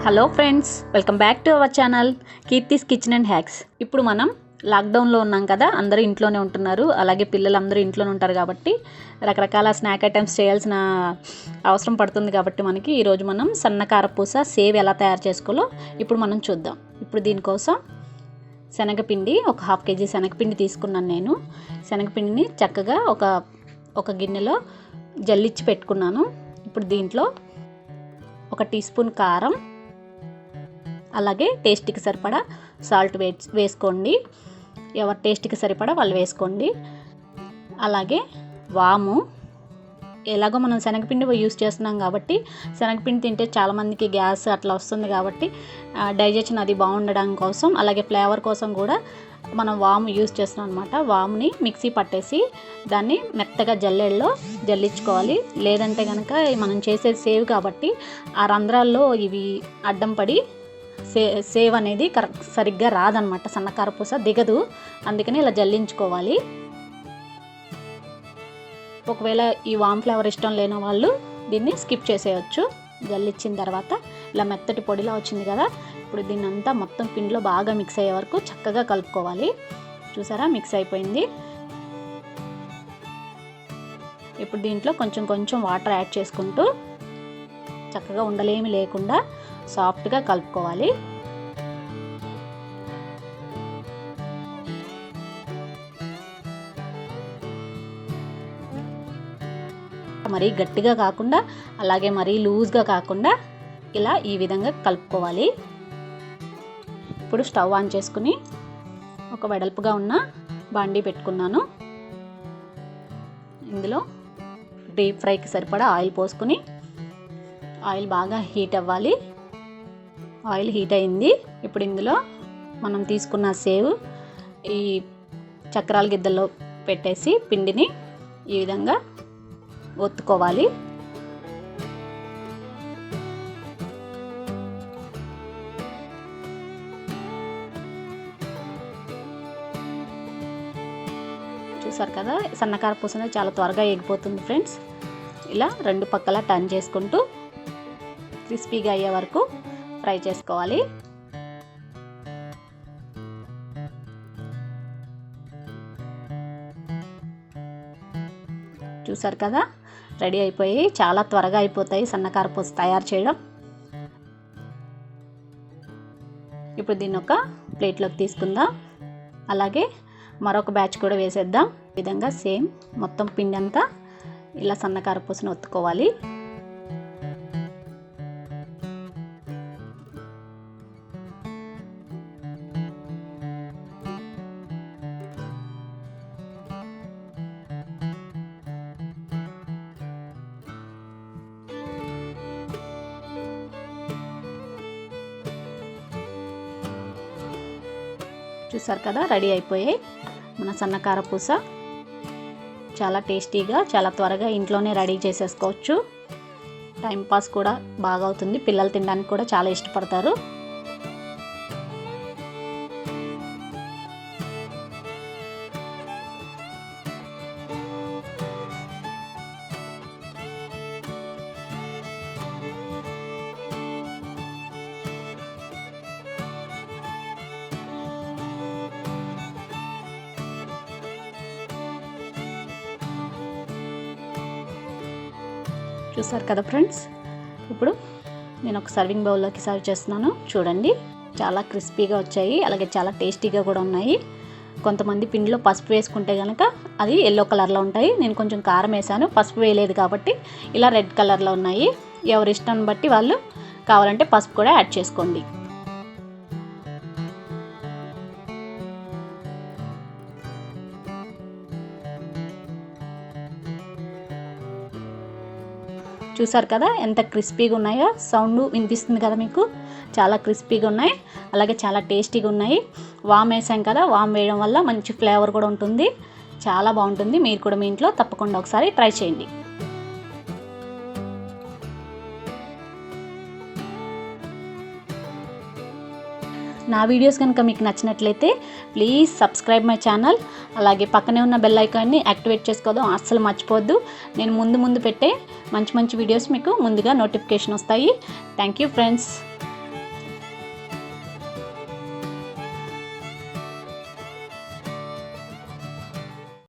Hello friends, welcome back to our channel Keerthi's kitchen and hacks. ఇప్పుడు మనం లాక్డౌన్లో ఉన్నాం కదా, అందరూ ఇంట్లోనే ఉంటున్నారు, అలాగే పిల్లలందరూ ఇంట్లోనే ఉంటారు కాబట్టి రకరకాల స్నాక్ ఐటమ్స్ చేయాల్సిన అవసరం పడుతుంది. కాబట్టి మనకి ఈరోజు మనం సన్న కారపూస సేవ్ ఎలా తయారు చేసుకోవాలో ఇప్పుడు మనం చూద్దాం. ఇప్పుడు దీనికోసం శనగపిండి, ఒక 1/2 kg శనగపిండి తీసుకున్నాను. నేను శనగపిండిని చక్కగా ఒక గిన్నెలో జల్లిచ్చి పెట్టుకున్నాను. ఇప్పుడు దీంట్లో 1 టీ స్పూన్ కారం, అలాగే టేస్ట్కి సరిపడా సాల్ట్ వేసుకోండి. ఎవరి టేస్ట్కి సరిపడా వాళ్ళు వేసుకోండి. అలాగే వాము, ఎలాగో మనం శనగపిండి యూస్ చేస్తున్నాం కాబట్టి శనగపిండి తింటే చాలామందికి గ్యాస్ అట్లా వస్తుంది కాబట్టి డైజెషన్ అది బాగుండడం కోసం, అలాగే ఫ్లేవర్ కోసం కూడా మనం వాము యూస్ చేస్తున్నాం అనమాట. వాముని మిక్సీ పట్టేసి దాన్ని మెత్తగా జల్లెడలో జల్లించుకోవాలి. లేదంటే కనుక మనం చేసేది సేవ్ కాబట్టి ఆ రంధ్రాల్లో ఇవి అడ్డం పడి సేవ్ అనేది సరిగ్గా రాదనమాట. సన్నకారపూస దిగదు, అందుకని ఇలా జల్లించుకోవాలి. ఒకవేళ ఈ వామ్ ఫ్లేవర్ ఇష్టం లేని వాళ్ళు దీన్ని స్కిప్ చేసేయచ్చు. జల్లించిన తర్వాత ఇలా మెత్తటి పొడిలా వచ్చింది కదా, ఇప్పుడు దీన్ని అంతా మొత్తం పిండిలో బాగా మిక్స్ అయ్యే వరకు చక్కగా కలుపుకోవాలి. చూసారా, మిక్స్ అయిపోయింది. ఇప్పుడు దీంట్లో కొంచెం కొంచెం వాటర్ యాడ్ చేసుకుంటూ చక్కగా ఉండలేమి లేకుండా సాఫ్ట్గా కలుపుకోవాలి. మరీ గట్టిగా కాకుండా అలాగే మరీ లూజ్గా కాకుండా ఇలా ఈ విధంగా కలుపుకోవాలి. ఇప్పుడు స్టవ్ ఆన్ చేసుకుని ఒక వెడల్పుగా ఉన్న బాండీ పెట్టుకున్నాను. ఇందులో డీప్ ఫ్రైకి సరిపడా ఆయిల్ పోసుకుని ఆయిల్ బాగా హీట్ అవ్వాలి. ఆయిల్ హీట్ అయింది. ఇప్పుడు ఇందులో మనం తీసుకున్న సేవ్ ఈ చక్రాల గిద్దల్లో పెట్టేసి పిండిని ఈ విధంగా ఒత్తుకోవాలి. చూసారు కదా, సన్నకారపూస అనేది చాలా త్వరగా ఎగిపోతుంది ఫ్రెండ్స్. ఇలా 2 పక్కల టర్న్ చేసుకుంటూ క్రిస్పీగా అయ్యే వరకు ఫ్రై చేసుకోవాలి. చూసారు కదా, రెడీ అయిపోయి చాలా త్వరగా అయిపోతాయి సన్నకారపూస తయారు చేయడం. ఇప్పుడు దీన్ని ఒక ప్లేట్లోకి తీసుకుందాం. అలాగే మరొక బ్యాచ్ కూడా వేసేద్దాం. ఈ విధంగా సేమ్ మొత్తం పిండి అంతా ఇలా సన్నకారపూసను ఒత్తుకోవాలి. చూసారు కదా, రెడీ అయిపోయాయి మన సన్నకారపూస. చాలా టేస్టీగా, చాలా త్వరగా ఇంట్లోనే రెడీ చేసేసుకోవచ్చు. టైంపాస్ కూడా బాగా అవుతుంది, పిల్లలు తినడానికి కూడా చాలా ఇష్టపడతారు. చూసారు కదా ఫ్రెండ్స్, ఇప్పుడు నేను ఒక సర్వింగ్ బౌల్లోకి సర్వ్ చేస్తున్నాను. చూడండి, చాలా క్రిస్పీగా వచ్చాయి, అలాగే చాలా టేస్టీగా కూడా ఉన్నాయి. కొంతమంది పిండిలో పసుపు వేసుకుంటే కనుక అది ఎల్లో కలర్లో ఉంటాయి. నేను కొంచెం కారం వేసాను, పసుపు వేయలేదు కాబట్టి ఇలా రెడ్ కలర్లో ఉన్నాయి. ఎవరి ఇష్టాన్ని బట్టి వాళ్ళు కావాలంటే పసుపు కూడా యాడ్ చేసుకోండి. చూసారు కదా ఎంత క్రిస్పీగా ఉన్నాయో, సౌండ్ వినిపిస్తుంది కదా మీకు. చాలా క్రిస్పీగా ఉన్నాయి, అలాగే చాలా టేస్టీగా ఉన్నాయి. వామ్ వేసాం కదా, వామ్ వేయడం వల్ల మంచి ఫ్లేవర్ కూడా ఉంటుంది, చాలా బాగుంటుంది. మీరు కూడా మీ ఇంట్లో తప్పకుండా ఒకసారి ట్రై చేయండి. నా వీడియోస్ కనుక మీకు నచ్చినట్లయితే ప్లీజ్ సబ్స్క్రైబ్ మై ఛానల్. అలాగే పక్కనే ఉన్న బెల్ ఐకాన్ని యాక్టివేట్ చేసుకోవడం అస్సలు మర్చిపోవద్దు. నేను ముందు పెట్టే మంచి వీడియోస్ మీకు ముందుగా నోటిఫికేషన్ వస్తాయి. Thank you friends.